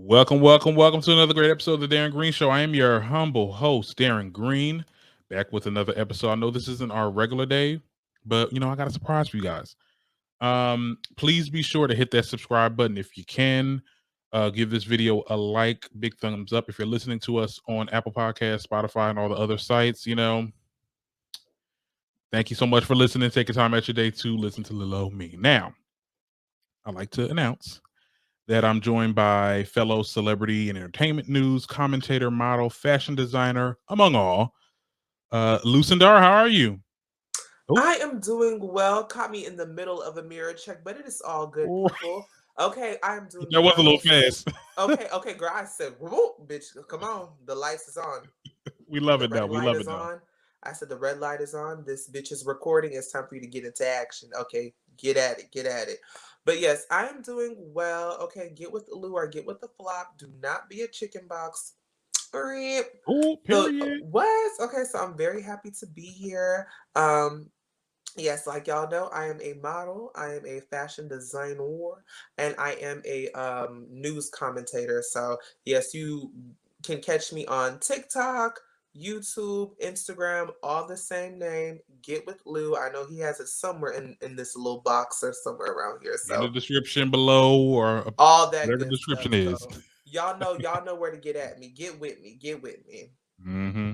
Welcome to another great episode of the Darren Green Show. I am your humble host, Darren Green, back with another episode. I know this isn't our regular day, but I got a surprise for you guys. Please be sure to hit that subscribe button if you can. Give this video a like, big thumbs up if you're listening to us on Apple Podcasts, Spotify, and all the other sites. Thank you so much for listening. Take your time out your day to listen to little old me. Now, I'd like to announce that I'm joined by fellow celebrity and entertainment news commentator, model, fashion designer, among all, Lu Sundara. How are you? Oh, I am doing well. Caught me in the middle of a mirror check, but it is all good, oh, people. Okay, I am doing that was a little well. fast. Okay, girl. I said, whoop, bitch, come on. The lights is on. We love The it though. red We light love it is though. on. I said, the red light is on. This bitch is recording. It's time for you to get into action. Okay, get at it. Get at it. But yes, I am doing well. Okay, get with the Lou or get with the flop. Do not be a chicken box. Alright. Oh, So period. what? Okay, so I'm very happy to be here. Um, Yes, like y'all know, I am a model, I am a fashion designer, and I am a news commentator. So, yes, you can catch me on TikTok, YouTube, Instagram, all the same name, Get with Lou. I know he has it somewhere in this little box or somewhere around here. In the So, description below or all that whatever good the stuff. description is. So, y'all know where to get at me. Get with me. Get with me. hmm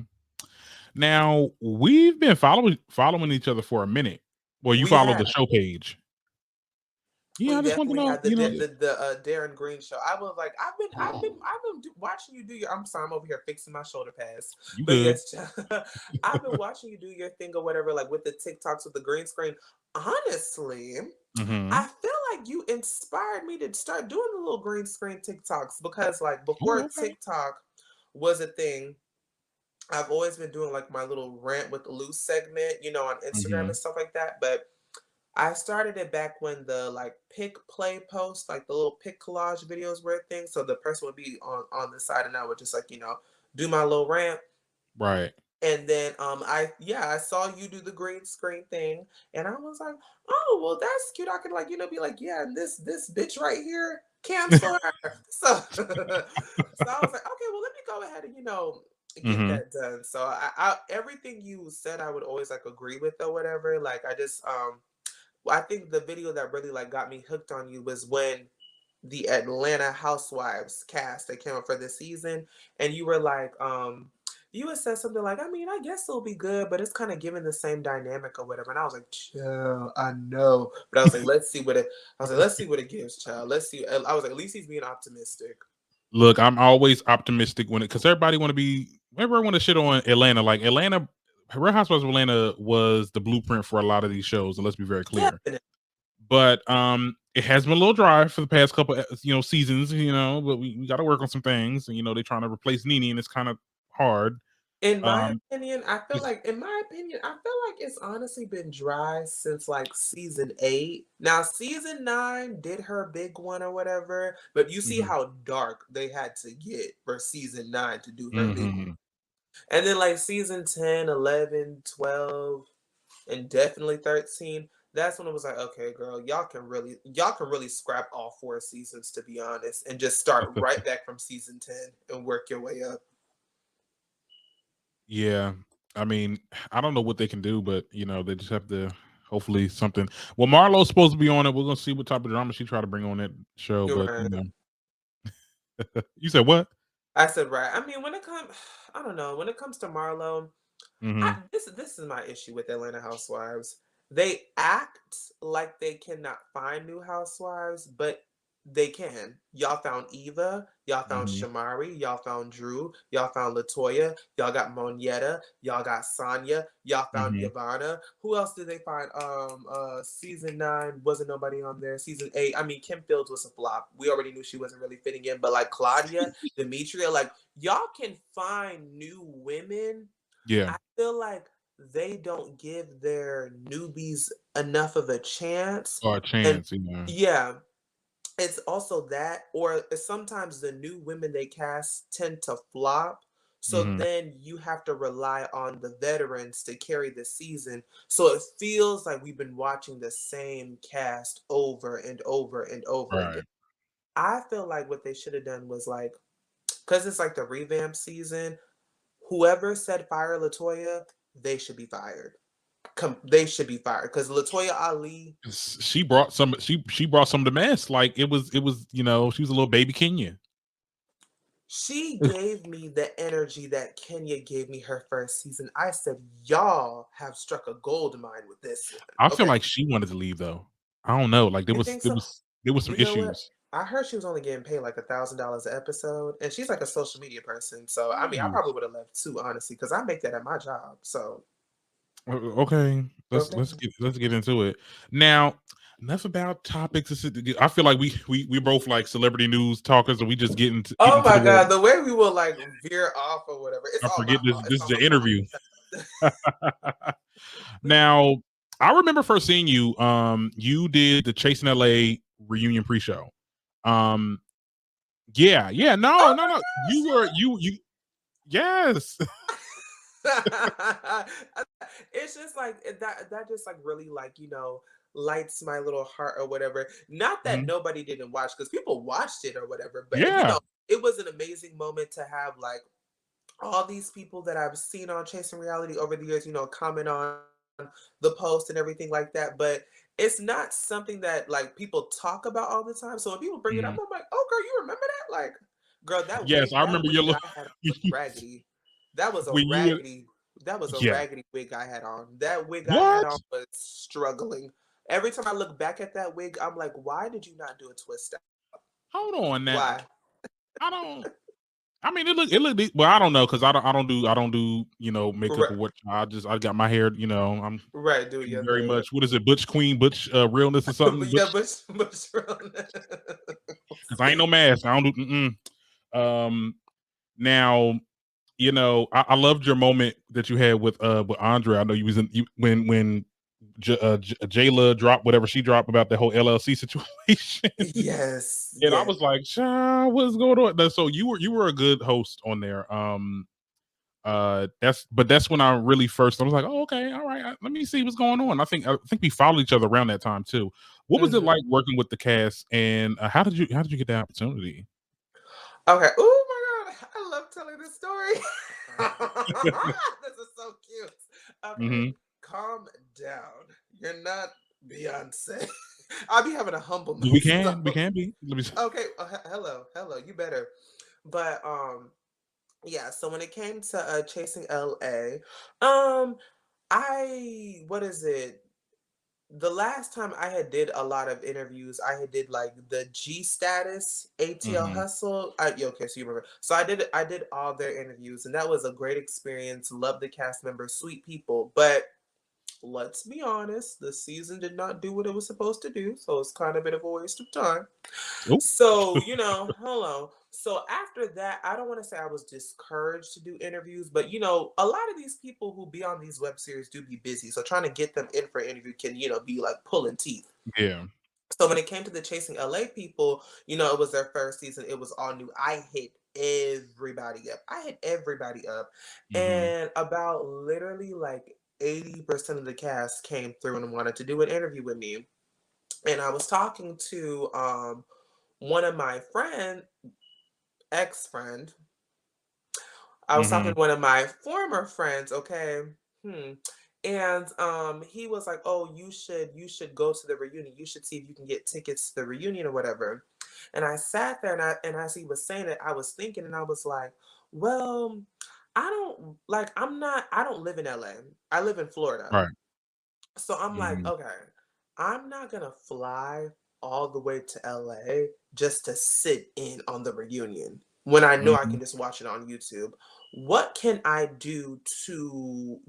Now we've been following each other for a minute. Well, you We follow the have. show page. Yeah, We I just want to definitely know. had the Darren Green show. I was like, I've been watching you do your. I'm sorry, I'm over here fixing my shoulder pads. You But good? yes, I've been watching you do your thing or whatever, like with the TikToks with the green screen. Honestly, hmm I feel like you inspired me to start doing the little green screen TikToks because like Oh, before okay. TikTok was a thing, I've always been doing like my little rant with Lu segment, on Instagram hmm and stuff like that. But I started it back when the like pick play post, like the little pick collage videos were a thing. So the person would be on the side, and I would just like do my little rant. Right. And then I saw you do the green screen thing, and I was like, oh well, that's cute. I could like be like, yeah, and this bitch right here, cancel her. So so I was like, okay, well let me go ahead and get hmm that done. So I everything you said I would always like agree with or whatever. Like I just I think the video that really like got me hooked on you was when the Atlanta Housewives cast that came up for this season, and you were like, you had said something like, I mean, I guess it'll be good, but it's kind of giving the same dynamic or whatever. And I was like, chill, I know, but I was like, let's see what it gives, child. Let's see. I was like, at least he's being optimistic. Look, I'm always optimistic when it because everybody want to shit on Atlanta. Like Atlanta, Real Housewives of Atlanta was the blueprint for a lot of these shows, and let's be very clear. Definitely. But it has been a little dry for the past couple seasons, but we got to work on some things. And they're trying to replace Nene, and it's kind of hard. In my Um, opinion, just I feel like it's honestly been dry since like season 8. Now, season 9 did her big one or whatever, but you see mhm, how dark they had to get for season 9 to do her big one. mhm. And then like season 10, 11, 12, and definitely 13, that's when it was like, okay, girl, y'all can really scrap all 4 seasons to be honest, and just start right back from season 10 and work your way up. Yeah, I mean, I don't know what they can do, but they just have to. Hopefully, something. Well, Marlo's supposed to be on it. We're gonna see what type of drama she try to bring on that show. You're But right. you said what? I said right. I mean, when it comes, I don't know. When it comes to Marlo, hmm this is my issue with Atlanta Housewives. They act like they cannot find new housewives, but they can. Y'all found Eva, y'all found hmm Shamari, y'all found Drew, y'all found Latoya, y'all got Monietta, y'all got Sonya, y'all found hmm Ivana. Who else did they find? Season 9 wasn't nobody on there. Season 8, I mean, Kim Fields was a flop. We already knew she wasn't really fitting in, but like Claudia, Demetria, like y'all can find new women. Yeah, I feel like they don't give their newbies enough of a chance. or a And chance. yeah, it's also that, or sometimes the new women they cast tend to flop. So hmm then you have to rely on the veterans to carry the season. So it feels like we've been watching the same cast over and over and over again. Right. I feel like what they should have done was like, because it's like the revamp season. Whoever said fire Latoya, they should be fired. They should be fired because Latoya Ali. She brought some. She brought some of the mess. Like it was. You know, she was a little baby Kenya. She gave me the energy that Kenya gave me her first season. I said, y'all have struck a gold mine with this one. I feel Okay. like she wanted to leave though. I don't know. Like there You was think there so? was there was some You know what? issues. I heard she was only getting paid like $1,000 an episode, and she's like a social media person. So I mean, I Jeez. probably would have left too, honestly, because I make that at my job. So Okay, okay. let's get into it now. Enough about topics. I feel like we both like celebrity news talkers, and we just get Oh into my the world. god, the way we will like veer off or whatever. It's I all my forget this. fault. It's This is all my the fault. interview. Now, I remember first seeing you. You did the Chasing LA reunion pre-show. Um, yeah, yeah. No, Oh no, no. You were you. Yes. my gosh. It's just like that just like really like, lights my little heart or whatever. Not that Mhm. nobody didn't watch because people watched it or whatever, but Yeah. it was an amazing moment to have like all these people that I've seen on Chasing Reality over the years, comment on the post and everything like that. But it's not something that like people talk about all the time. So when people bring it up, Mhm. I'm like, oh girl, you remember that? Like, girl, Yes, I that remember your wig little I had on was raggedy. That was a when you were. raggedy, that was a Yeah. raggedy wig I had on. That wig I had What? on was struggling. Every time I look back at that wig, I'm like, why did you not do a twist out? Hold on now. Why? I don't. I mean, it looked. Well, I don't know because I don't do makeup Right, or what. I got my hair. I'm right, do your very thing. much. What is it? Butch Queen, Butch realness or something. But yeah, Butch but because I ain't no mask. I don't do. Now I loved your moment that you had with Andre. I know you was in when Jayla dropped whatever she dropped about the whole LLC situation. yes, And I yes. was like, "Child, what's going on?" So you were a good host on there. That's when I really first I was like, "Oh, okay, all right. Let me see what's going on." I think we followed each other around that time too. What was it Mhm. like working with the cast, and how did you get the opportunity? Okay. Oh my god, I love telling this story. This is so cute. Okay, Hmm. calm down. You're not Beyonce. I'll be having to humble We can we myself. can be. Let me. Okay. Hello, hello. You better. But yeah. So when it came to chasing LA, I what is it? The last time I had did a lot of interviews, I had did like the G Status, ATL Hmm. Hustle. Yeah, okay, so you remember. So I did all their interviews, and that was a great experience. Love the cast members, sweet people. But let's be honest, the season did not do what it was supposed to do, so it's kind of a bit of a waste of time. Oh. So, hello. So after that, I don't want to say I was discouraged to do interviews, but a lot of these people who be on these web series do be busy. So trying to get them in for an interview can, be like pulling teeth. Yeah. So when it came to the Chasing LA people, it was their first season. It was all new. I hit everybody up. I hit everybody up. Hmm. And about literally like 80% of the cast came through and wanted to do an interview with me. And I was talking to one of my ex-friend. I was talking Hmm. to one of my former friends, okay? Hmm. And he was like, "Oh, you should go to the reunion. You should see if you can get tickets to the reunion or whatever." And I sat there and as he was saying it, I was thinking and I was like, "Well, I don't live in LA. I live in Florida." Right. So I'm like, Hmm. okay, I'm not gonna fly all the way to LA just to sit in on the reunion when I know I Hmm. can just watch it on YouTube. What can I do to,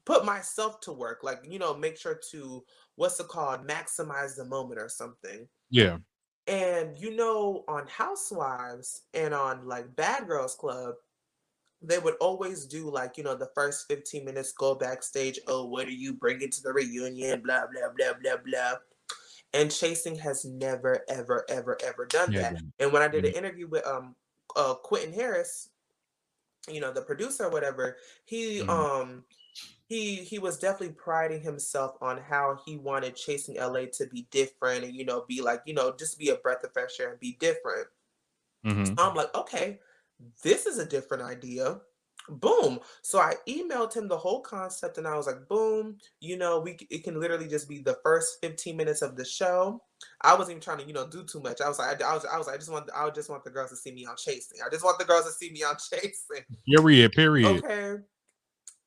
put myself to work? Like, make sure to, what's it called, maximize the moment or something. Yeah. And on Housewives and on like Bad Girls Club, they would always do like the first 15 minutes go backstage, oh, what are you bringing to the reunion, blah blah blah blah blah. And Chasing has never ever ever ever done Yeah. that. And when I did Yeah. an interview with Quentin Harris, the producer or whatever, he Mhm. he was definitely priding himself on how he wanted Chasing LA to be different and be like, just be a breath of fresh air and be different. So Mm-hmm. I'm like, okay, this is a different idea. Boom. So I emailed him the whole concept and I was like, boom, it can literally just be the first 15 minutes of the show. I wasn't even trying to, do too much. I was like, I was like, I just want the girls to see me on Chasing. I just want the girls to see me on Chasing. Period. Period. Okay.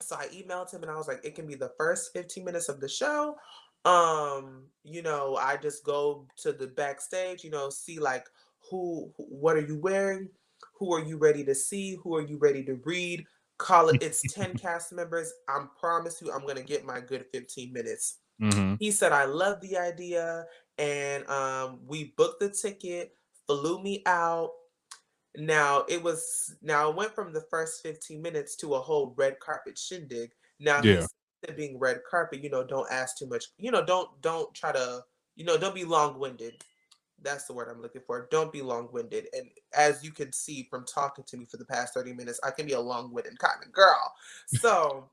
So I emailed him and I was like, it can be the first 15 minutes of the show. I just go to the backstage, see like what are you wearing? Who are you ready to see? Who are you ready to read? Call it, it's 10 cast members. I promise you I'm gonna get my good 15 minutes. Mm-hmm. He said I love the idea, and we booked the ticket, flew me out. Now it went from the first 15 minutes to a whole red carpet shindig. Now Yeah. he's being red carpet, don't ask too much. Don't try to, don't be long-winded. That's the word I'm looking for. Don't be long-winded. And as you can see from talking to me for the past 30 minutes, I can be a long-winded kind of girl. So,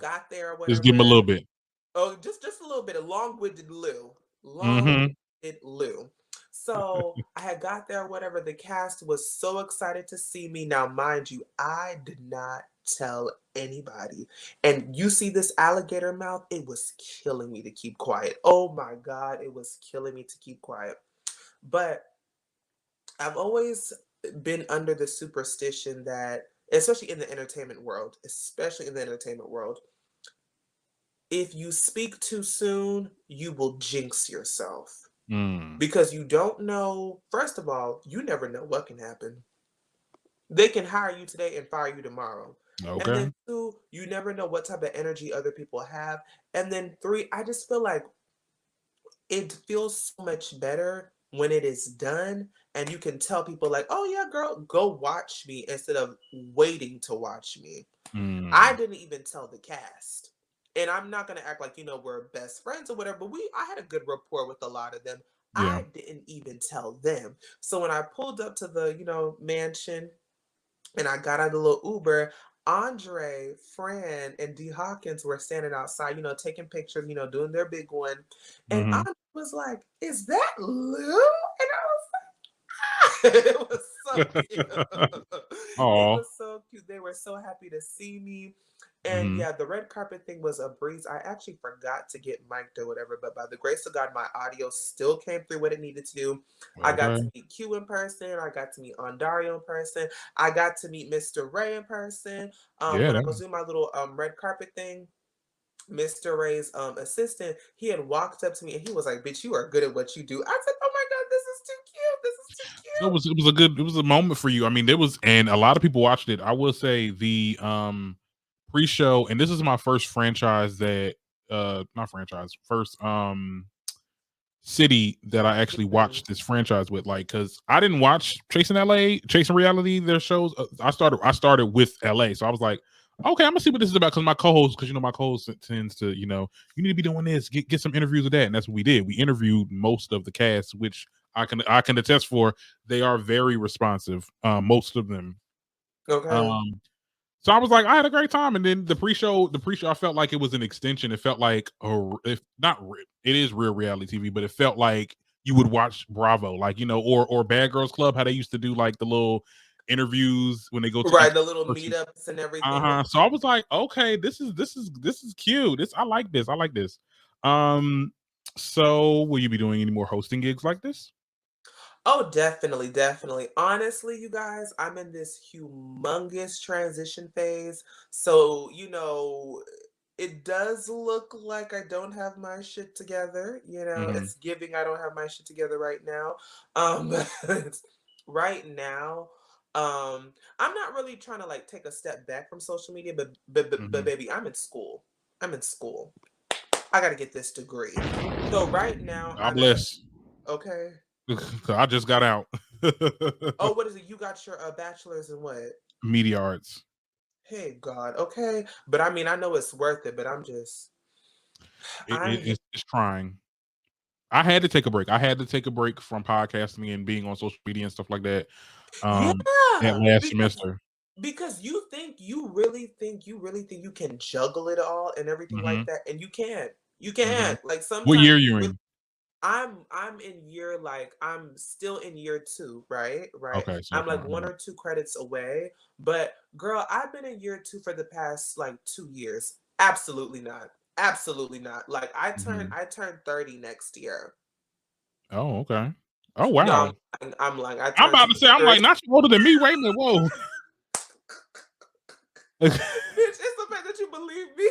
got there or Just give him a little whatever. bit. Oh, just a little bit of long-winded Lou. Mm-hmm. Long-winded Lou. So I had got there, whatever. The cast was so excited to see me. Now, mind you, I did not tell anybody. And you see this alligator mouth? It was killing me to keep quiet. Oh my God, it was killing me to keep quiet. But I've always been under the superstition that, especially in the entertainment world, if you speak too soon, you will jinx yourself Mm. because you don't know. First of all, you never know what can happen. They can hire you today and fire you tomorrow. And then Okay. two, you never know what type of energy other people have. And then three, I just feel like it feels so much better when it is done and you can tell people like, oh yeah, girl, go watch me instead of waiting to watch me. I Mm. didn't even tell the cast. And I'm not gonna act like, we're best friends or whatever, but I had a good rapport with a lot of them. Yeah. I didn't even tell them. So when I pulled up to the, mansion and I got out of the little Uber, Andre, Fran, and D Hawkins were standing outside, taking pictures, doing their big one. And Mm-hmm. I was like, is that Lou? And I was it was so cute. It Oh. was so cute. They were so happy to see me. And Mm-hmm. yeah, the red carpet thing was a breeze. I actually forgot to get mic'd or whatever, but by the grace of God, my audio still came through what it needed to do. I got to Okay. meet Q in person. I got to meet Ondario in person. I got to meet Mr. Ray in person. Yeah. When I That was was. doing my little red carpet thing, Mr. Ray's assistant, he had walked up to me and he was like, "Bitch, you are good at what you do." I said, "Oh my God, this is too cute. This is too cute." It was a good. It was a moment for you. I mean, there was, and a lot of people watched it. I will say the pre-show, and this is my first franchise that not franchise, first city that I actually Mhm. watched this franchise with, like, because I didn't watch Chasing LA, Chasing Reality, their shows. I started with LA, so I was like, okay, I'm gonna see what this is about. Because my co-host, because my co-host tends to, you need to be doing this, get some interviews of that, and that's what we did. We interviewed most of the cast, which I can attest for. They are very responsive, most of them. Okay. Um, so I was like, I had a great time, and then the pre-show, I felt like it was an extension. It felt like if not, it is real reality TV, but it felt like you would watch Bravo, like or Bad Girls Club, how they used to do like the little interviews when they go to Right, each the little person. meetups and Uh everything. huh. So I was like, okay, this is cute. I like this. I like this. Um, so will you be doing any more hosting gigs like this? Oh, definitely, definitely. Honestly, you guys, I'm in this humongous transition phase. So, it does look like I don't have my shit together. Hmm. It's giving I don't have my shit together right now. But right now, I'm not really trying to like take a step back from social media, but Hmm. baby, I'm in school. I'm in school. I got to get this degree. So right now, God bless. okay. I just got out. Oh, what is it? You got your bachelor's in what? Media arts. Hey God, okay. But I mean, I know it's worth it, but It, I'm it, just, it's trying. I had to take a break. I had to take a break from podcasting and being on social media and stuff like that. yeah, That last because semester. Because you really think you can juggle it all and everything like Mhm, that, and you can't. You mhm. can't. Like What sometimes year you you really in? I'm in year like I'm still in year two, right? Right. Okay, so I'm okay, like one mhm, or two credits away. But girl, I've been in year two for the past like 2 years. Absolutely not. Absolutely not. Like mhm. I turn 30 next year. Oh, okay. Oh, No, wow. I'm like I I'm turned about to say, I'm 23. like, not you older than me. Wait a minute, whoa. Bitch, it's the fact that you believe me.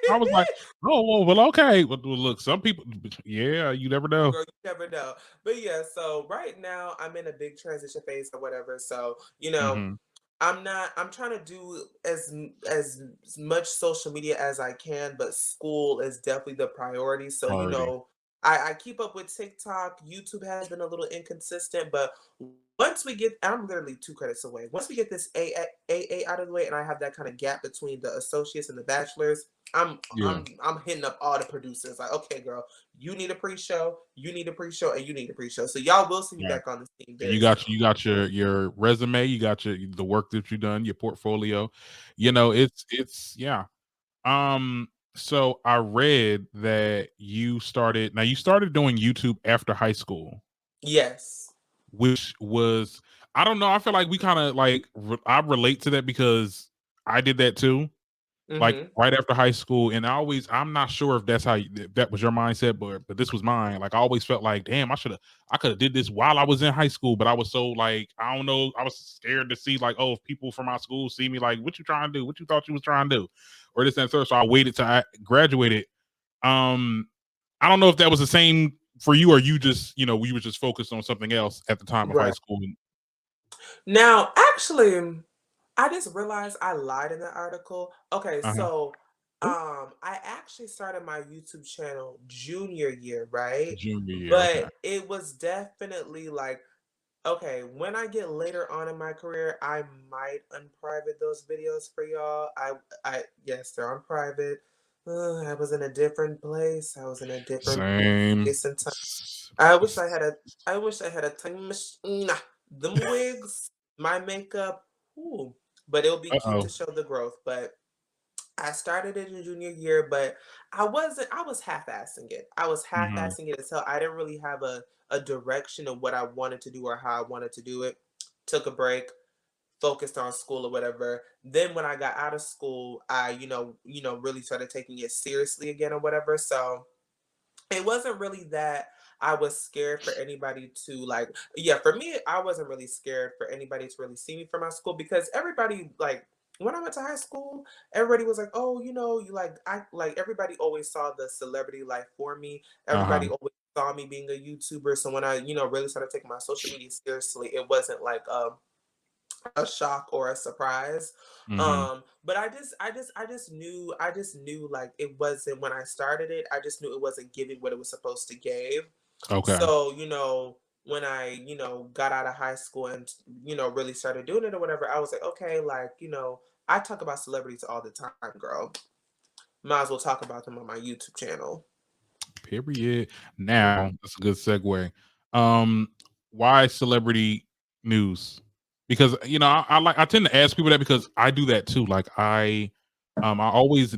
I was like, oh, well, okay. Well, look, some people, yeah, you never know. Girl, you never know. But yeah, so right now I'm in a big transition phase or whatever. So, Mhm. I'm trying to do as much social media as I can, but school is definitely the priority. So, Already. I keep up with TikTok. YouTube has been a little inconsistent, but once we get, I'm literally 2 credits away. Once we get this AA out of the way, and I have that kind of gap between the associates and the bachelors, Yeah. I'm hitting up all the producers. Like, okay, girl, you need a pre-show, you need a pre-show, and you need a pre-show. So y'all will see me Yeah. back on the scene And you very got soon. your resume, you got your the work that you've done, your portfolio. It's yeah. So I read that you started doing YouTube after high school, Yes. which was I don't know, I feel like we kind of like I relate to that because I did that too. Like Mm-hmm. right after high school, and I'm not sure if that's if that was your mindset, but this was mine. Like I always felt like, damn, I could have did this while I was in high school, but I was so like, I don't know, I was scared to see like, oh, if people from my school see me, like, what you trying to do? What you thought you was trying to do, or this and third. So I waited till I graduated. Um, I don't know if that was the same for you, or you just, we were just focused on something else at the time of high Right. school. Now, actually, I just realized I lied in the article. Okay, Uh-huh. so Oh, I actually started my YouTube channel junior year, right? junior year. Okay. But it was definitely like, okay, when I get later on in my career, I might unprivate those videos for y'all. Yes, they're on private. I was in a different place. I was in a different Same. place and time. I wish I had a I wish I had a time machine. Nah, them wigs, my makeup, ooh. But it'll be Uh cute to oh. show the growth. But I started it in junior year, but I was half-assing it. I was Hmm. half-assing it until I didn't really have a direction of what I wanted to do or how I wanted to do it. Took a break, focused on school or whatever. Then when I got out of school, I, really started taking it seriously again or whatever. So it wasn't really that I was scared for anybody to like, yeah, for me, I wasn't really scared for anybody to really see me from my school because everybody like when I went to high school, everybody was like, oh, you like I like everybody always saw the celebrity life for me. Uh huh. Everybody always saw me being a YouTuber. So when I, really started taking my social media seriously, it wasn't like a shock or a surprise. Hmm. But I just knew like it wasn't when I started it, I just knew it wasn't giving what it was supposed to give. Okay. So, when I, got out of high school and, really started doing it or whatever, I was like, okay, like, I talk about celebrities all the time, girl. Might as well talk about them on my YouTube channel. Period. Mhm. Now that's a good segue. Um, why celebrity news? Because I tend to ask people that because I do that too. Like I always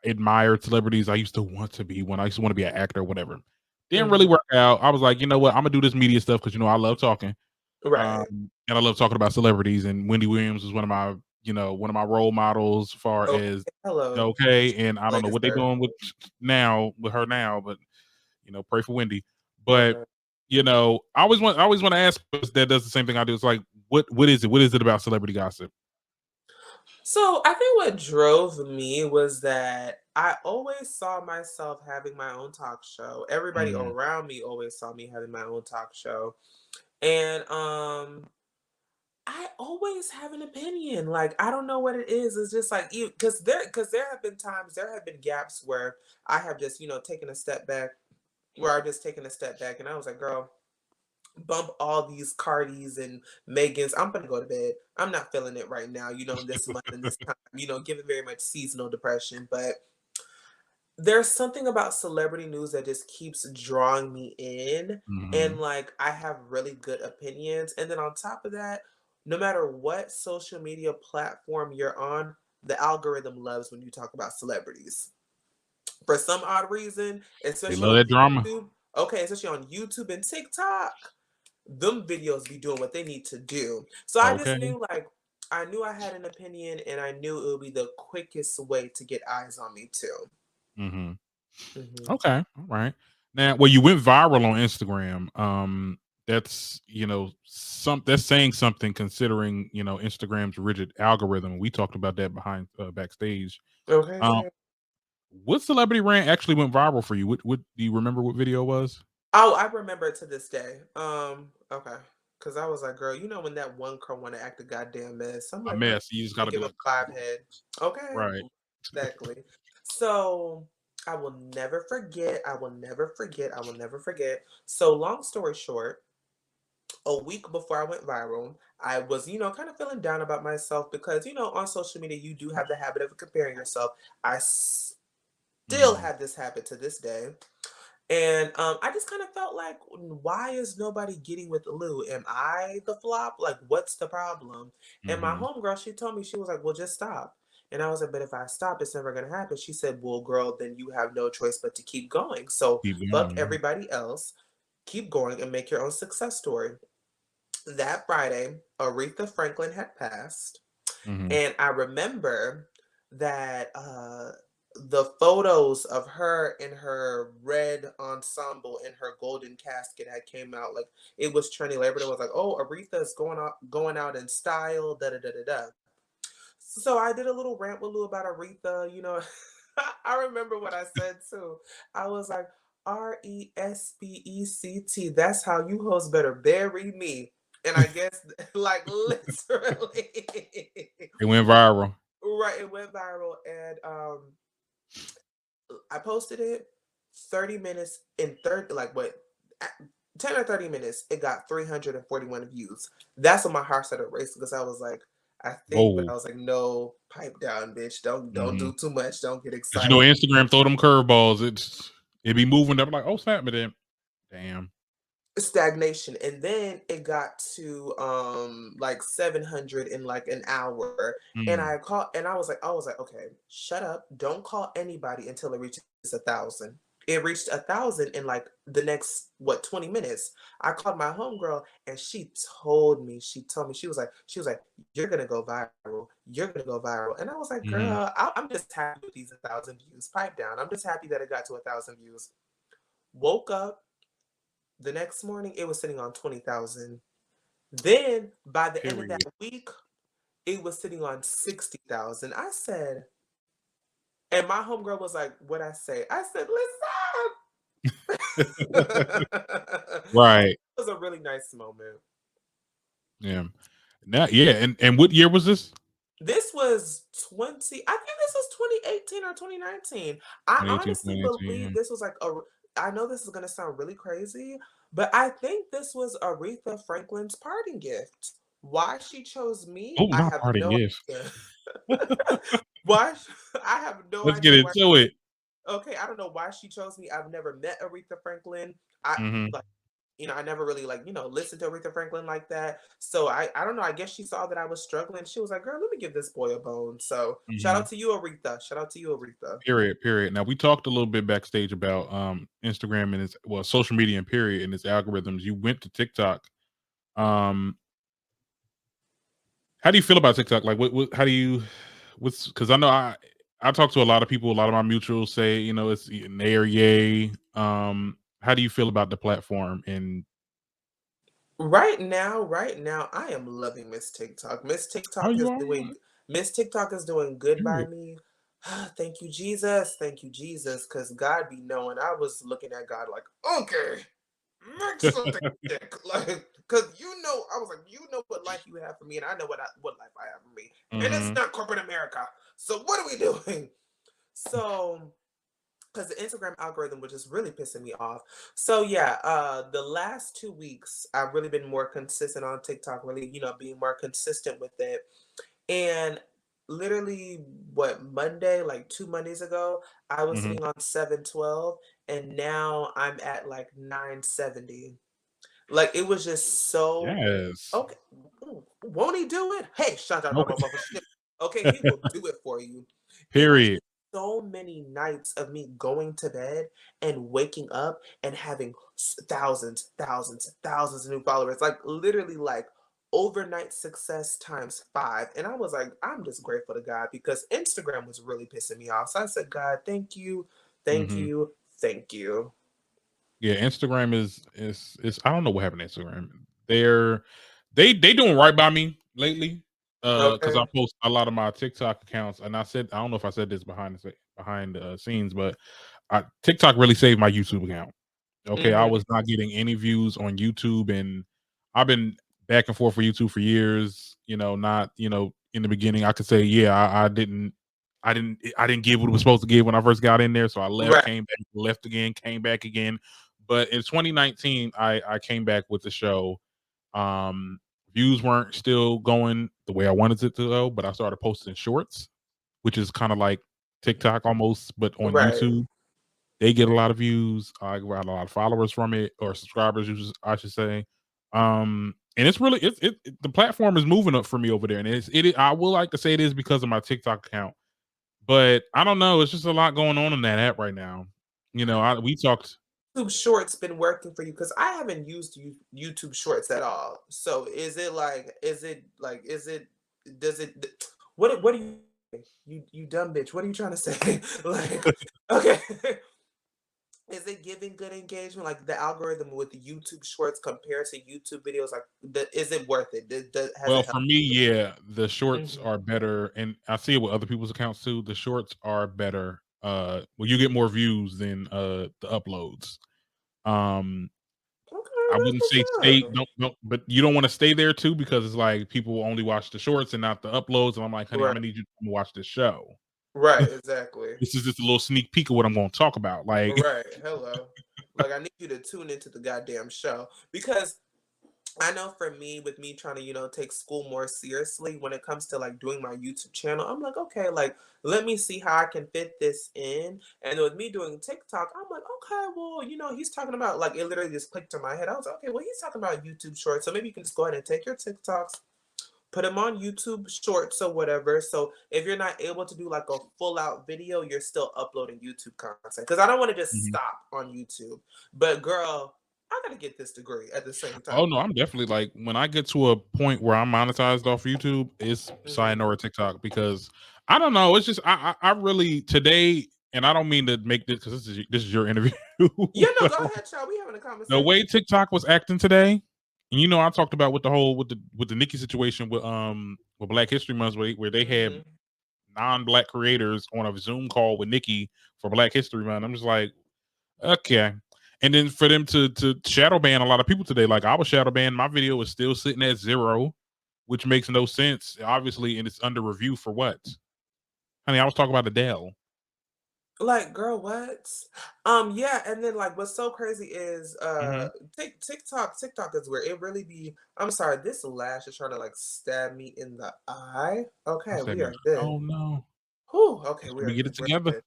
admired celebrities. I used to want to be when I used to want to be an actor, or whatever. Didn't really Mhm. work out. I was like, you know what? I'm gonna do this media stuff because I love talking. Right. And I love talking about celebrities. And Wendy Williams was one of my role models, as far Okay. as Hello. okay. And I don't know what they're Laser. doing with her now, but pray for Wendy. But Okay. I always want to ask us that does the same thing I do. It's like, what is it? What is it about celebrity gossip? So I think what drove me was that I always saw myself having my own talk show. Everybody Mm, around me always saw me having my own talk show. And I always have an opinion. Like I don't know what it is. It's just like you because there have been gaps where I have just, taken a step back, where I just taken a step back and I was like, girl, bump all these Cardis and Megans. I'm gonna go to bed. I'm not feeling it right now, this month and this time, given very much seasonal depression. But there's something about celebrity news that just keeps drawing me in. And mhm. like I have really good opinions. And then on top of that, no matter what social media platform you're on, the algorithm loves when you talk about celebrities. For some odd reason, They especially love on that drama. YouTube. Okay, especially on YouTube and TikTok, them videos be doing what they need to do. So I just Okay. knew, like, I knew I had an opinion, and I knew it would be the quickest way to get eyes on me too. Hmm. Hmm. Okay. All right. Now, well, you went viral on Instagram. That's that's saying something considering Instagram's rigid algorithm. We talked about that behind backstage. Um, Okay. what celebrity rant actually went viral for you? What do you remember? What video it was? Oh, I remember it to this day. Okay. Cause I was like, girl, you know when that one girl wanna act a goddamn mess. I'm A like, girl, mess. You just got you to be give a like, five head. Okay. right. Exactly. So I will never forget. I will never forget. I will never forget. So long story short, a week before I went viral, I was, kind of feeling down about myself because, on social media, you do have the habit of comparing yourself. I still Mm, have this habit to this day. And I just kind of felt like, why is nobody getting with Lou? Am I the flop? Like, what's the problem? And my hmm. homegirl, she told me, she was like, well, just stop. And I was like, but if I stop, it's never going to happen. She said, well, girl, then you have no choice but to keep going. So Keep fuck going. everybody else, keep going and make your own success story. That Friday, Aretha Franklin had passed. Hmm. And I remember that the photos of her in her red ensemble in her golden casket had came out. Like, it was trending. Like, everybody was like, "Oh, Aretha's going out in style." Da da da da da. So I did a little rant with Lou about Aretha. I remember what I said too. I was like, RESPECT. That's how you hoes better bury me. And I guess, like, literally. It went viral. Right, it went viral, and I posted it 30 minutes in 30, like, what, 10 or 30 minutes, it got 341 views. That's when my heart started racing because I was like, I think, but Whoa. I was like, no, pipe down, bitch. Don't Hmm. do too much. Don't get Cause excited. Instagram throw them curveballs. It be moving. They're like, oh snap, but then, damn. Stagnation, and then it got to like 700 in like an hour, and Mm, I was like, okay, shut up, don't call anybody until it reaches 1,000. It reached 1,000 in like the next, what, 20 minutes. I called my homegirl, and she told me, she was like, you're gonna go viral, you're gonna go viral. And I was like, mhm. girl, I'm just happy with these 1,000 views. Pipe down, I'm just happy that it got to 1,000 views. Woke up the next morning, it was sitting on 20,000. Then by the end of that Period. week, it was sitting on 60,000. I said, and my homegirl was like, what I say? I said, listen. Right. It was a really nice moment. Yeah. Now, yeah. And what year was this? This was I think this was 2018 or 2019. I 2018, honestly 2019. believe Yeah. this was like I know this is gonna sound really crazy, but I think this was Aretha Franklin's parting gift. Why she chose me, Oh, I not have parting no gift. idea. Why I have no Let's get idea why. into it. Okay, I don't know why she chose me. I've never met Aretha Franklin. I Hmm. like, I never really, like, listened to Aretha Franklin like that. So I don't know. I guess she saw that I was struggling. She was like, "Girl, let me give this boy a bone." So shout Hmm. out to you, Aretha. Shout out to you, Aretha. Period. Period. Now we talked a little bit backstage about Instagram and its social media and period and its algorithms. You went to TikTok. Um, how do you feel about TikTok? Like, how do you? What's because I know I talk to a lot of people. A lot of my mutuals say it's nay or yay. How do you feel about the platform? And Right now, I am loving Miss TikTok. how you are? Miss TikTok is doing good by Period. me. Thank you, Jesus. Thank you, Jesus. Because God be knowing. I was looking at God like, okay, make something stick. Like, because I was like, what life you have for me, and I know what life I have for me. And it's Hmm. not corporate America. So what are we doing? So because the Instagram algorithm was just really pissing me off. So yeah, the last 2 weeks I've really been more consistent on TikTok, really, being more consistent with it. And literally, what, Monday, like 2 Mondays ago, I was Hmm. sitting on 712, and now I'm at like 970. Like it was just so Yes. okay. Won't he do it? Hey, shut up, Okay. okay, he will do it for you. It was Period. so many nights of me going to bed and waking up and having thousands, thousands, thousands of new followers. Like literally, like overnight success times five. And I was like, I'm just grateful to God because Instagram was really pissing me off. So I said, God, thank you, thank Mhm. you, thank you. Yeah, Instagram is I don't know what happened to Instagram. They're they doing right by me lately. Because I Okay. post a lot of my TikTok accounts, and I don't know if I said this behind the scenes, but TikTok really saved my YouTube account. Okay, I Mm-hmm. was not getting any views on YouTube, and I've been back and forth for YouTube for years. Not in the beginning, I could say, yeah, I didn't give what it was supposed to give when I first got in there, so I left, Right. came back, left again, came back again. But in 2019, I came back with the show. Um, Views weren't still going the way I wanted it to go, but I started posting shorts, which is kind of like TikTok almost, but on Right. YouTube. They get a lot of views. I got a lot of followers from it, or subscribers, I should say. And it's really the platform is moving up for me over there, and I will like to say it is because of my TikTok account, but I don't know. It's just a lot going on in that app right now. We talked. YouTube Shorts been working for you? Because I haven't used YouTube Shorts at all. So does it, what do you dumb bitch, what are you trying to say? Like, okay. Is it giving good engagement? Like the algorithm with the YouTube Shorts compared to YouTube videos, like is it worth it? Has Well, it for helped? me, yeah, the shorts Mhm. are better, and I see it with other people's accounts too. The shorts are better. Well, you get more views than the uploads. Um, Okay, I that's wouldn't what's say stay up. don't but you don't wanna stay there too because it's like people will only watch the shorts and not the uploads, and I'm like, "Honey, Right, Imma need you to watch this show. right, exactly. This is just a little sneak peek of what I'm gonna talk about." Like Right. Hello. Like I need you to tune into the goddamn show because I know for me, with me trying to, take school more seriously when it comes to like doing my YouTube channel, I'm like, okay, like let me see how I can fit this in. And with me doing TikTok, I'm like, okay, well, he's talking about like it literally just clicked in my head. I was like, okay, well, he's talking about YouTube shorts. So maybe you can just go ahead and take your TikToks, put them on YouTube shorts or whatever. So if you're not able to do like a full out video, you're still uploading YouTube content. Because I don't want to just Mhm. stop on YouTube. But girl, I gotta get this degree at the same time. Oh, no, I'm definitely like, when I get to a point where I'm monetized off YouTube, it's Mhm. sayonara TikTok because I don't know, it's just I really today, and I don't mean to make this because this is your interview, Yeah, no, but go ahead, child. We having a the conversation. way TikTok was acting today, and I talked about with the whole with the Nikki situation with Black History Month where they had Mhm. non-black creators on a Zoom call with Nikki for Black History Month. I'm just like, okay. And then for them to shadow ban a lot of people today, like I was shadow banned, my video is still sitting at 0, which makes no sense, obviously, and it's under review for what? Honey, I was talking about Adele. Like, girl, what? Yeah, and then like what's so crazy is Hmm. TikTok is where it really be. I'm sorry, this lash is trying to like stab me in the eye. I Okay, said, we are good. oh no, Whew, okay, we can we are get good. it We're together? good.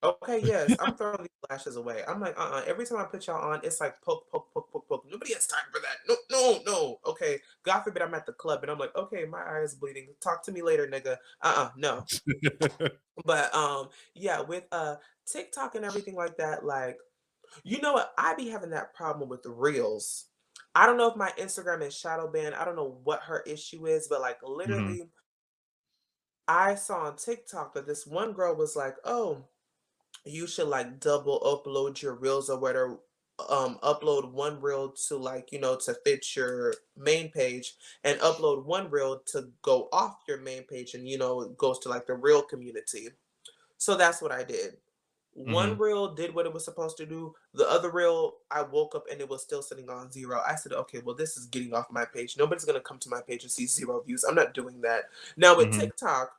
Okay, yes, I'm throwing these lashes away. I'm like, every time I put y'all on, it's like poke, poke, poke, poke, poke. Nobody has time for that. No, no, no. Okay, God forbid I'm at the club and I'm like, okay, my eye is bleeding. Talk to me later, nigga. No. But yeah, with TikTok and everything like that, like, you know what? I be having that problem with the reels. I don't know if my Instagram is shadow banned. I don't know what her issue is, but like Hmm. literally, I saw on TikTok that this one girl was like, "Oh, you should like double upload your reels or whatever. Upload one reel to like, to fit your main page and upload one reel to go off your main page and it goes to like the real community." So that's what I did. One Hmm. reel did what it was supposed to do. The other reel, I woke up and it was still sitting on 0. I said, okay, well, this is getting off my page. Nobody's going to come to my page and see 0 views. I'm not doing that. Now, with Hmm. TikTok,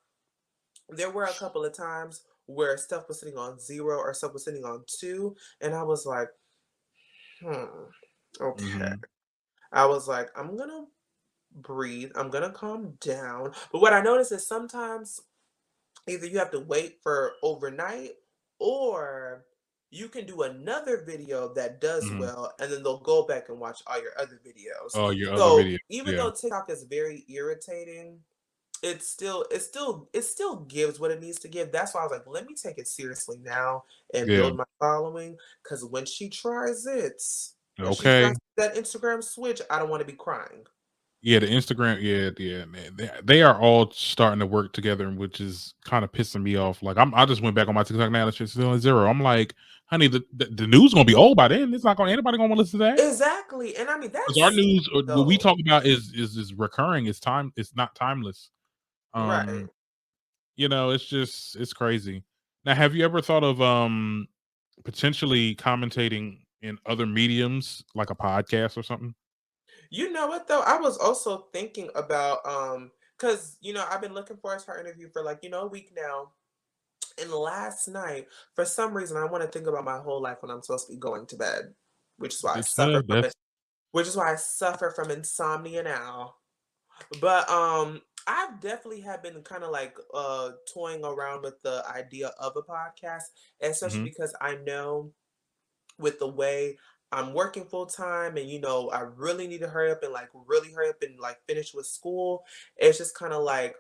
there were a couple of times where stuff was sitting on 0 or stuff was sitting on 2. And I was like, okay. Hmm. I was like, I'm going to breathe. I'm going to calm down. But what I noticed is sometimes either you have to wait for overnight or you can do another video that does Mhm. well, and then they'll go back and watch all your other videos. Oh, your other So video. even Yeah. though TikTok is very irritating, it still gives what it needs to give. That's why I was like, let me take it seriously now and Yeah. build my following. Because when she tries Okay. that Instagram switch, I don't want to be crying. Yeah, the Instagram, yeah, man. They are all starting to work together, which is kind of pissing me off. Like I just went back on my TikTok now, it's still at 0. I'm like, honey, the news gonna be old by then. It's not gonna anybody gonna want to listen to that. Exactly, and I mean Because our that's news, or what we though talk about, is recurring. It's time. It's not timeless. right. Um, it's just it's crazy. Now, have you ever thought of potentially commentating in other mediums like a podcast or something? You know what though? I was also thinking about because I've been looking forward to our interview for like a week now. And last night, for some reason, I want to think about my whole life when I'm supposed to be going to bed, which is why I suffer from it. That's Which is why I suffer from insomnia now. But I've definitely have been kind of like toying around with the idea of a podcast, especially mhm, because I know with the way I'm working full time and I really need to hurry up and like really hurry up and like finish with school. It's just kind of like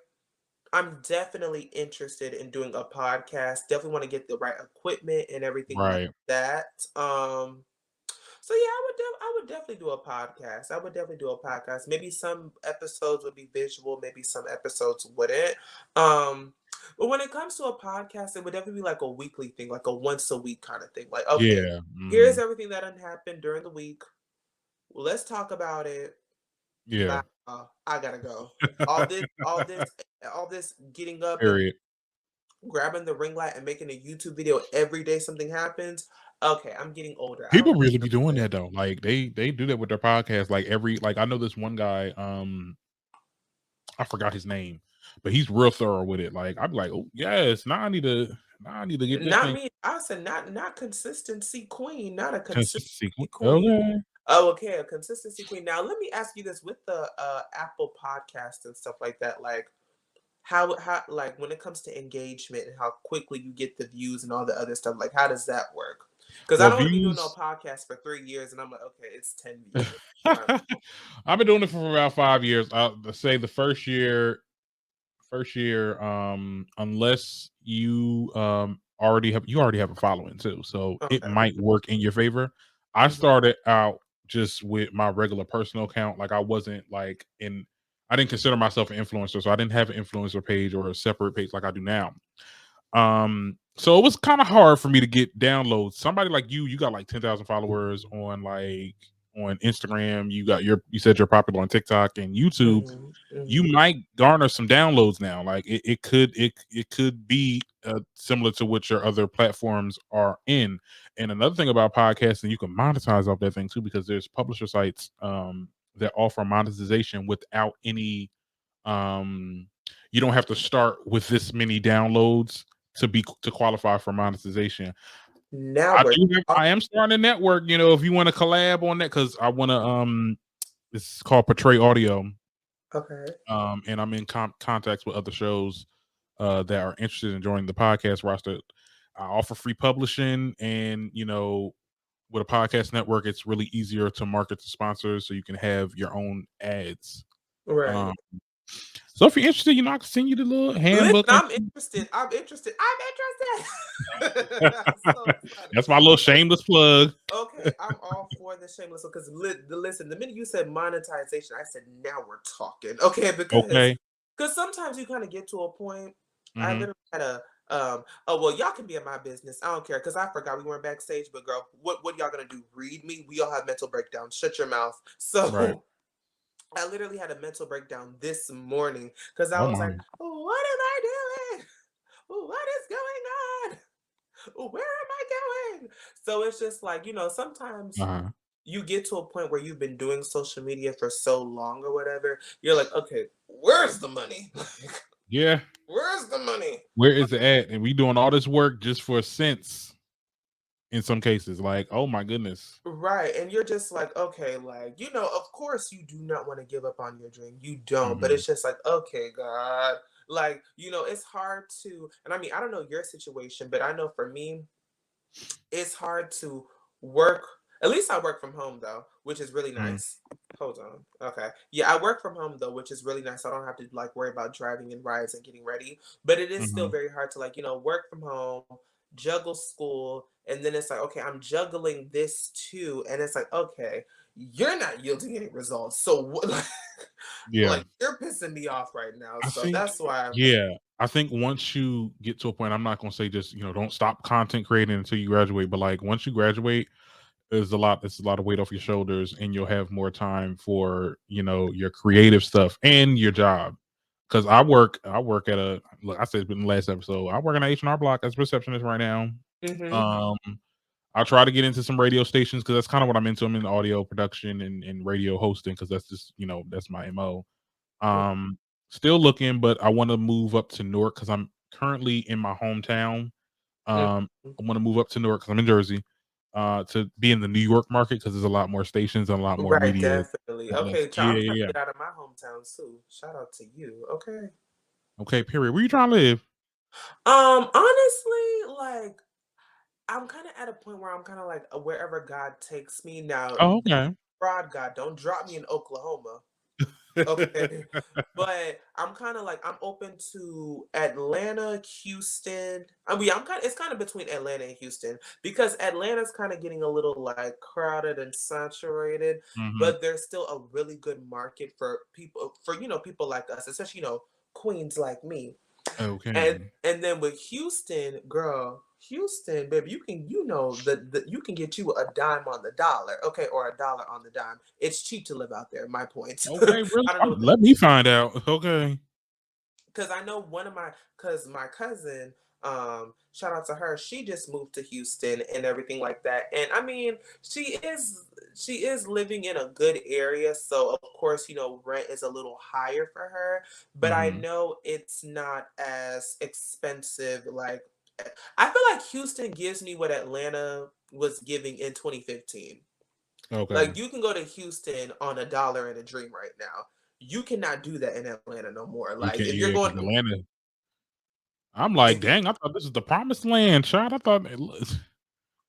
I'm definitely interested in doing a podcast. Definitely want to get the right equipment and everything like right. that. So yeah, I would definitely do a podcast. I would definitely do a podcast. Maybe some episodes would be visual, maybe some episodes wouldn't. Um, but when it comes to a podcast, it would definitely be like a weekly thing, like a once a week kind of thing. Like, okay, Yeah. here's Mhm. everything that had happened during the week. Let's talk about it. Bye. Yeah. I gotta go. All this getting up and Period. grabbing the ring light and making a YouTube video every day something happens. Okay, I'm getting older. I don't People have really be time for doing this. that though. Like they do that with their podcast. Like I know this one guy, I forgot his name, but he's real thorough with it. Like I'd be like, oh yes, now I need to get this Not thing me. I said not consistency queen, not a consistency. consistency queen. Okay. Oh, okay, a consistency queen. Now let me ask you this with the Apple podcast and stuff like that, like how like when it comes to engagement and how quickly you get the views and all the other stuff, like how does that work? Because I Well, don't want to be doing no views. podcast for 3 years and I'm like, okay, it's 10 views. Fine. I've been doing it for about 5 years. I'll say the first year, unless you already have a following too, so it Okay. might work in your favor. I Mhm. started out just with my regular personal account. Like I wasn't like in I didn't consider myself an influencer, so I didn't have an influencer page or a separate page like I do now. So it was kind of hard for me to get downloads. Somebody like you got like 10,000 followers on Instagram. You said you're popular on TikTok and YouTube. Mhm. You Mhm. might garner some downloads now. Like it could be similar to what your other platforms are in. And another thing about podcasting, you can monetize off that thing too, because there's publisher sites that offer monetization without any you don't have to start with this many downloads to qualify for monetization. Now we're I am starting a network, if you want to collab on that, because I want to it's called Portray Audio. okay. And I'm in contacts with other shows that are interested in joining the podcast roster. I offer free publishing, and with a podcast network, it's really easier to market to sponsors, so you can have your own ads. Right. Um, so if you're interested, I can send you the little Listen, handbook. I'm interested. I'm interested. I'm interested. That's so funny. That's my little shameless plug. Okay, I'm all for the shameless because listen, the minute you said monetization, I said now we're talking. Okay, because Okay. sometimes you kind of get to a point. I Hmm. literally had a oh well, y'all can be in my business. I don't care because I forgot we weren't backstage. But girl, what y'all gonna do? Read me? We all have mental breakdowns. Shut your mouth. Right. So I literally had a mental breakdown this morning because I Oh was like, my. what am I doing? What is going on? Where am I going? So it's just like, sometimes Uh-huh. you get to a point where you've been doing social media for so long or whatever. You're like, okay, where's the money? Like, Yeah. where's the money? Where is it at? And we doing all this work just for cents in some cases. Like, oh my goodness. Right. And you're just like, okay, like, of course you do not want to give up on your dream. You don't. But Hmm. it's just like, okay, God. Like, it's hard to, and I mean, I don't know your situation, but I know for me, it's hard to work. At least I work from home though, which is really Mm, nice. Hold on. Okay. Yeah, I work from home though, which is really nice. I don't have to like worry about driving and rides and getting ready. But it is still mhm. very hard to like, work from home, juggle school, and then it's like, okay, I'm juggling this too. And it's like, okay, you're not yielding any results. So what Yeah. like you're pissing me off right now. I So think that's why yeah, I think once you get to a point, I'm not gonna say just, don't stop content creating until you graduate, but, like, once you graduate, it's a lot of weight off your shoulders, and you'll have more time for, your creative stuff and your job. Because I work at a look, I said it in the last episode, I work in a H&R Block as a receptionist right now. hmm Um, I try to get into some radio stations because that's kinda what I'm into. I'm in audio production and radio hosting because that's just, that's my MO. Um, Still looking, but I want to move up to Newark because I'm currently in my hometown. I want to move up to Newark because I'm in Jersey, to be in the New York market because there's a lot more stations and a lot more Right, media definitely. outlets. Okay, Yeah, I'm trying yeah, to yeah. get out of my hometown too. Shout out to you. Okay. Okay, period. Where you trying to live? Honestly, like I'm kind of at a point where I'm kind of like wherever God takes me now. Oh, okay. Broad God, don't drop me in Oklahoma. Okay. But I'm kind of like I'm open to Atlanta, Houston. I mean, it's kind of between Atlanta and Houston because Atlanta's kind of getting a little like crowded and saturated, Hmm. but there's still a really good market for people people like us, especially queens like me. And Okay. and then with Houston, girl, Houston, baby, you can you can get you a dime on the dollar, okay, or a dollar on the dime. It's cheap to live out there. My point. Okay, really? I don't know what Let me find out. Okay. because I know one of because my cousin, shout out to her, she just moved to Houston and everything like that. And I mean, she is living in a good area, so of course, rent is a little higher for her, but I Hmm. know it's not as expensive. Like I feel like Houston gives me what Atlanta was giving in 2015. Okay. Like you can go to Houston on a dollar and a dream right now. You cannot do that in Atlanta no more. You Like can, if you're yeah, going because Atlanta. I'm like, if you dang, I thought this is the promised land, child. I thought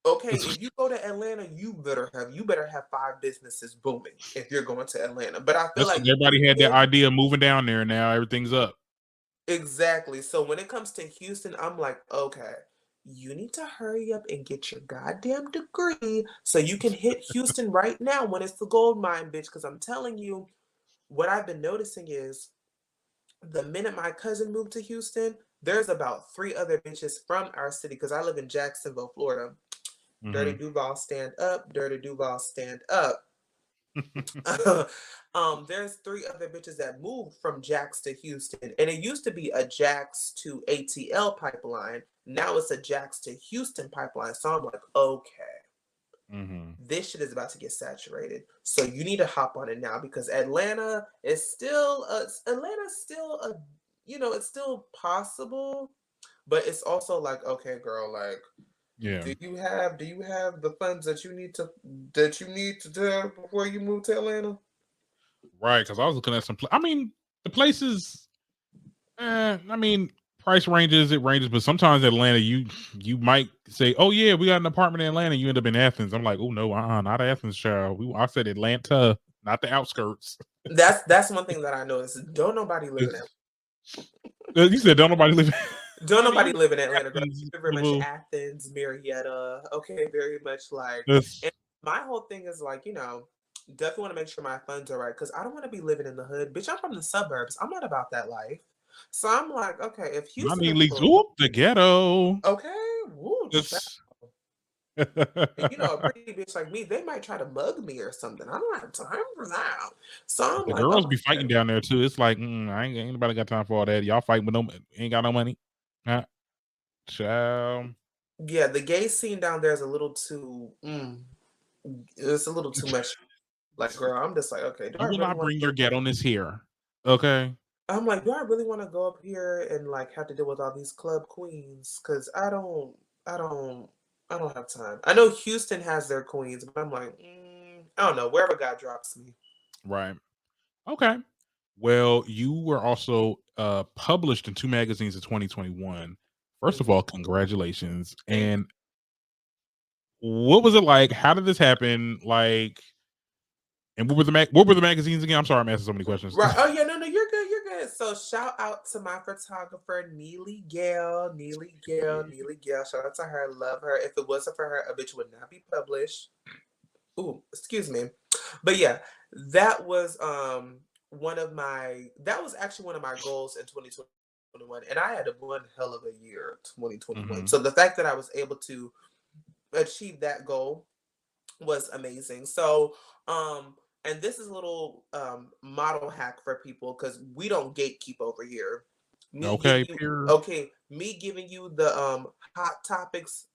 okay, if you go to Atlanta, you better have five businesses booming if you're going to Atlanta. But I feel that's like what everybody had their Houston, idea of moving down there. Now everything's up. exactly. So when it comes to Houston, I'm like, okay, you need to hurry up and get your goddamn degree so you can hit Houston right now when it's the gold mine, bitch. Because I'm telling you, what I've been noticing is the minute my cousin moved to Houston, there's about three other bitches from our city because I live in Jacksonville, Florida. Dirty Hmm. Duval, stand up. Dirty Duval, stand up. There's three other bitches that moved from Jax to Houston, and it used to be a Jax to ATL pipeline. Now it's a Jax to Houston pipeline. So I'm like, okay, Hmm. this shit is about to get saturated. So you need to hop on it now because Atlanta's still a it's still possible, but it's also like, okay, girl, like Yeah. do you have the funds that you need to have before you move to Atlanta? Right, because I was looking at I mean, the places. I mean, price ranges. It ranges, but sometimes Atlanta, you might say, "Oh yeah, we got an apartment in Atlanta." You end up in Athens. I'm like, "Oh no, not Athens, child. I said Atlanta, not the outskirts." That's one thing that I noticed. Don't nobody live in Atlanta. It's, you said don't nobody live in Don't Atlanta. nobody You live in Atlanta, girl. Athens, Very much boo. Athens, Marietta. Okay, very much like. That's And my whole thing is like, definitely want to make sure my funds are right because I don't want to be living in the hood, bitch. I'm from the suburbs. I'm not about that life. So I'm like, okay, if not Houston is leaks. booming, Oop, the ghetto. okay, woo, child. It's And a pretty bitch like me, they might try to mug me or something. I don't have time for that. So I'm the like, girls be okay. fighting down there too. It's like, ain't nobody got time for all that. Y'all fighting with no, ain't got no money. Huh? Child. Yeah, the gay scene down there is a little too it's a little too much. Like, girl, I'm just like, okay, do I You will really not want bring to your ghetto-ness here. Okay? I'm like, do I really want to go up here and like have to deal with all these club queens? Cause I don't, I don't have time. I know Houston has their queens, but I'm like, I don't know. Wherever God drops me. Right. Okay. Well, you were also published in 2 magazines in 2021. First of Mhm. all, congratulations. Thank And what was it like? How did this happen? Like, and what were the magazines again? I'm sorry, I'm asking so many questions. Right. Oh yeah, no, you're good, you're good. So shout out to my photographer, Neely Gale. Shout out to her, love her. If it wasn't for her, a bitch would not be published. Ooh, excuse me. But yeah, that was that was actually one of my goals in 2021. And I had one hell of a year, 2021. Hmm. So the fact that I was able to achieve that goal was amazing. So, and this is a little model hack for people because we don't gatekeep over here. Me Okay, giving you pure. okay, me giving you the hot topics,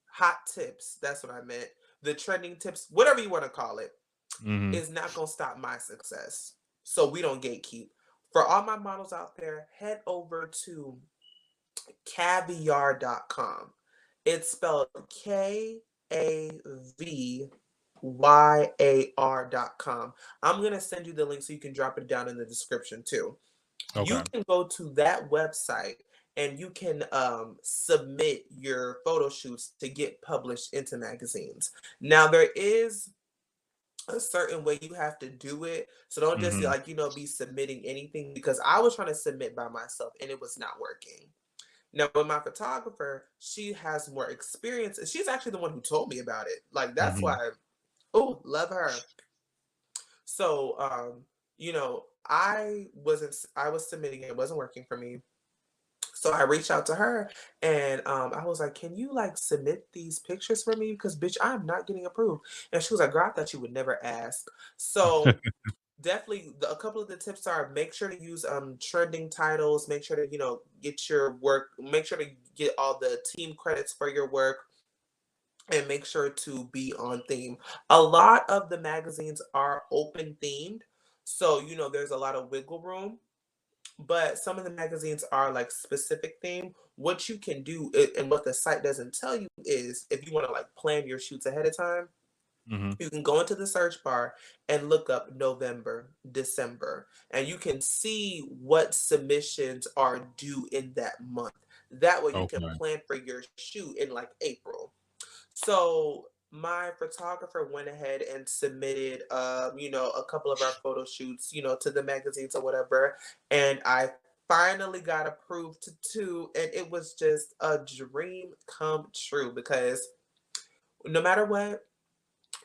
hot tips. That's what I meant. The trending tips, whatever you want to call it, Hmm. is not gonna stop my success. So we don't gatekeep. For all my models out there, head over to caviar.com. It's spelled KAVYAR.com. I'm going to send you the link so you can drop it down in the description too. You Okay. can go to that website and you can submit your photo shoots to get published into magazines. Now, there is a certain way you have to do it. So don't just Hmm. like, be submitting anything because I was trying to submit by myself and it was not working. Now, with my photographer, she has more experience, and she's actually the one who told me about it. Like that's Hmm. why, oh, love her. So, I was submitting it, it wasn't working for me. So I reached out to her, and I was like, "Can you like submit these pictures for me? Because bitch, I'm not getting approved." And she was like, "Girl, I thought you would never ask." So definitely a couple of the tips are make sure to use trending titles, make sure to get your work, make sure to get all the team credits for your work, and make sure to be on theme. A lot of the magazines are open themed, so there's a lot of wiggle room, but some of the magazines are like specific theme. What you can do and what the site doesn't tell you is if you want to like plan your shoots ahead of time, Hmm. you can go into the search bar and look up November, December, and you can see what submissions are due in that month. That way you can Okay. plan for your shoot in like April. So my photographer went ahead and submitted, a couple of our photo shoots, to the magazines or whatever, and I finally got approved to two, and it was just a dream come true because no matter what,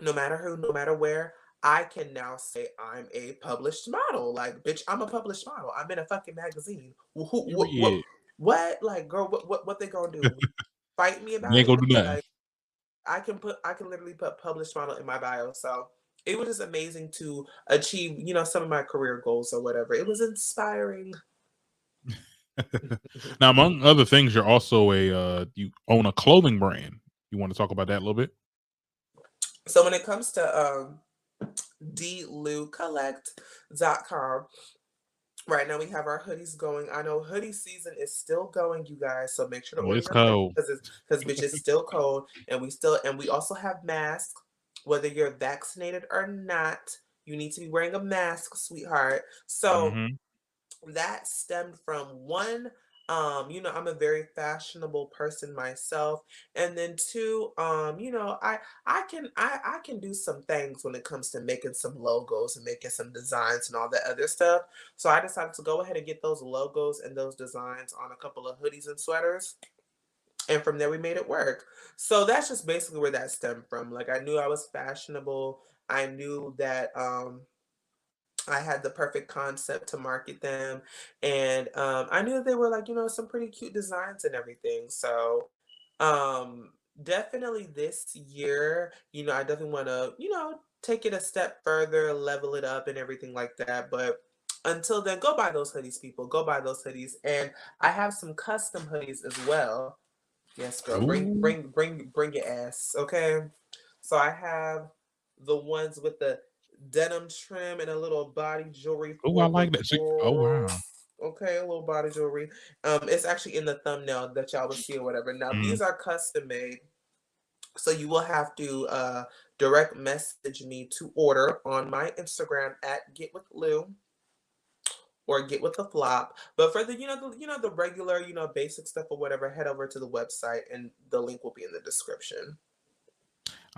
no matter who, no matter where, I can now say I'm a published model. Like, bitch, I'm a published model. I'm in a fucking magazine. Who, Period. what? Like, girl, what they gonna do? Fight me They about ain't it? gonna do nothing. Like, I can literally put published model in my bio. So it was just amazing to achieve, some of my career goals or whatever. It was inspiring. Now, among other things, you're also you own a clothing brand. You want to talk about that a little bit? So when it comes to dlucollect.com, right now we have our hoodies going. I know hoodie season is still going, you guys. So make sure to Oh, order it's your hoodie cold. because bitch it's still cold, and we also have masks. Whether you're vaccinated or not, you need to be wearing a mask, sweetheart. So Hmm. that stemmed from one, I'm a very fashionable person myself, and then two, I can do some things when it comes to making some logos and making some designs and all that other stuff. So I decided to go ahead and get those logos and those designs on a couple of hoodies and sweaters, and from there we made it work. So that's just basically where that stemmed from. Like I knew I was fashionable. I knew that I had the perfect concept to market them, and I knew that they were like some pretty cute designs and everything. So definitely this year, I definitely want to take it a step further, level it up, and everything like that. But until then, go buy those hoodies, people. Go buy those hoodies, and I have some custom hoodies as well. Yes, girl. Ooh, Bring your ass. Okay. So I have the ones with the denim trim and a little body jewelry ooh, I for the like that. Oh girls. wow. Okay, a little body jewelry. It's actually in the thumbnail that y'all will see or whatever. Now Hmm. these are custom made, so you will have to direct message me to order on my Instagram at getwithlu or get with the flop. But for the the regular basic stuff or whatever, head over to the website and the link will be in the description.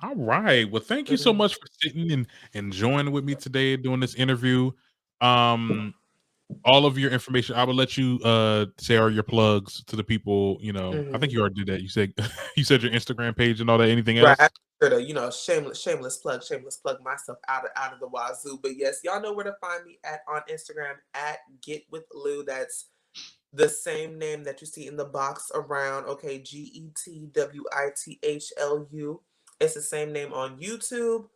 All right. Well, thank you so Mhm. much for sitting and joining with me today doing this interview. Um, all of your information, I will let you say all your plugs to the people. I think Mhm. you already did that. You said you said your Instagram page and all that. Anything Right. else? Sure to, shameless plug myself out of the wazoo. But yes, y'all know where to find me at on Instagram at getwithlu. That's the same name that you see in the box around. Okay, GETWITHLU. It's the same name on YouTube,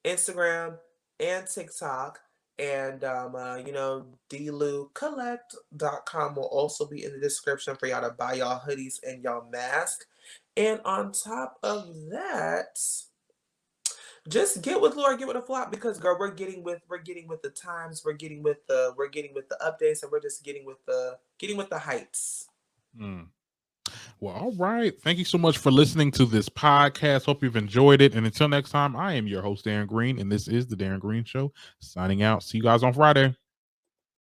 Instagram, and TikTok. And dlucollect.com will also be in the description for y'all to buy y'all hoodies and y'all mask. And on top of that, just get with Laura, get with the flop, because girl, we're getting with the times, we're getting with the updates, and we're just getting with the heights. Hmm. Well, all right. Thank you so much for listening to this podcast. Hope you've enjoyed it. And until next time, I am your host, Darren Green, and this is the Darren Green Show. Signing out. See you guys on Friday.